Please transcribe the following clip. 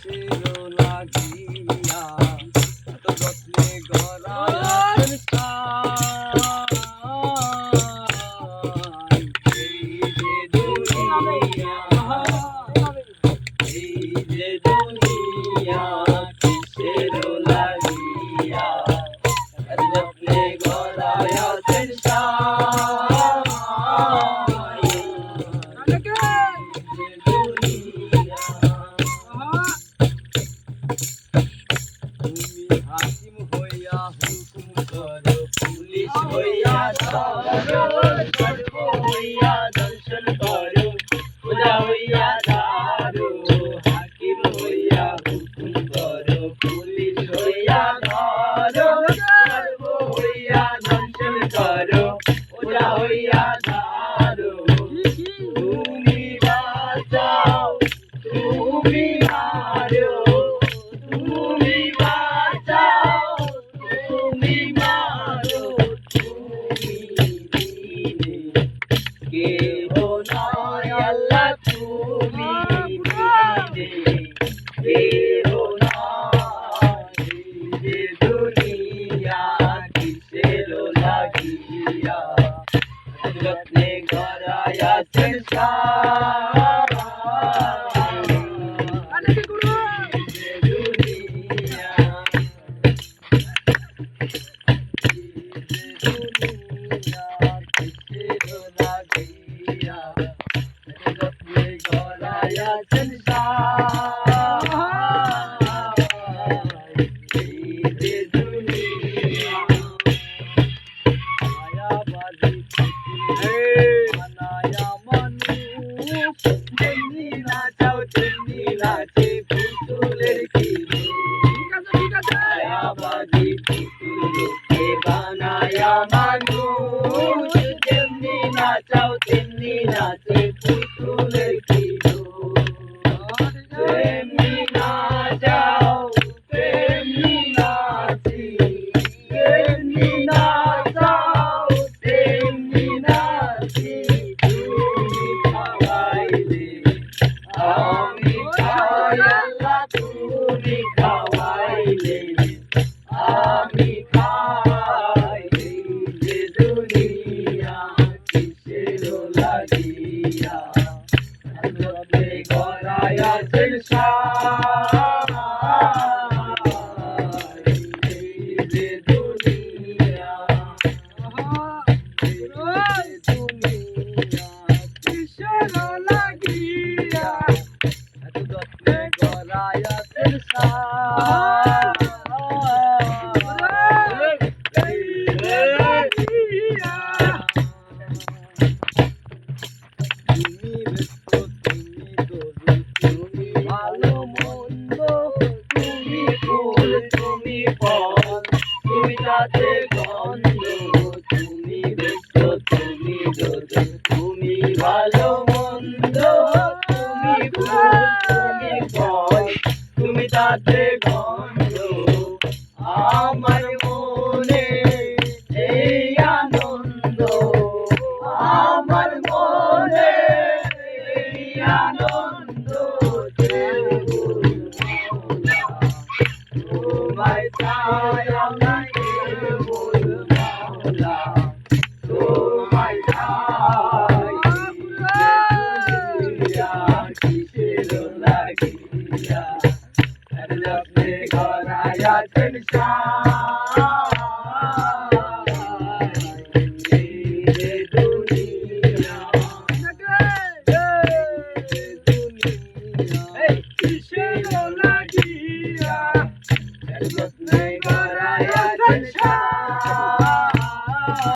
কিসের লাগিয়া এত যত্নে গড়াইয়াছেন সাই। এই যে দুনিয়া, এই যে দুনিয়া কিসের লাগিয়া এত যত্নে গড়াইয়াছেন সাই। তুমি হাকিম হইয়া হুকুম করো, পুলিশ হইয়া ধরো, সর্ব হইয়া দর্শন করো, খোদা হইয়া ধরো। হাকিম হইয়া হুকুম করো, পুলিশ হইয়া ধরো, সর্ব হইয়া দর্শন করো, খোদা হইয়া ধরো। তুমি বাঁচাও, তুমি মারো, তুমি বাঁচাও, তুমি মারো, তুমি দিনে কেহ নয় আল্লাহ, তুমি দিনে কেহ নয়। এই যে দুনিয়া কিসের লাগিয়া যত্নে গড়াইয়াছেন সাই। পুতুলের কিলো ছায়াবাজি পুতুলকে বানায়া মানুষ, যেমনি নাচাও তেমনি নাচে পুতুলের কিলো। তেমনি নাচাও তেমনি নাচি, তেমনি নাচাও তেমনি নাচি। তুমি খাওয়াইলে আমি খাই আল্লাহ, তুমি খাওয়াইলে আমি খাই। এই যে দুনিয়া কিসের লাগিয়া যত্নে গড়াইয়াছেন সাই। এই যে দুনিয়া, এই যে দুনিয়া কিসের লাগিয়া এত যত্নে গড়াইয়াছেন সাই। তুমি ব্যস্ত, তুমি দরিদ্র, তুমি ভালো মন্দ, তুমি ফুল, তুমি ফল, তুমি তাতে গন্ধ। তুমি ব্যস্ত, তুমি দরিদ্র, তুমি ভালো মন্দ, তুমি ফুল, তুমি ফল, তুমি তাতে গন্ধ। আমার মনে এই আনন্দ, আমার মনে এই আনন্দ, তোমায় চাই আমার কেবল মাওলা, তোমায় চাই। দুনিয়া কিসের লাগিয়া এত যত্নে গড়াইয়াছেন সাই।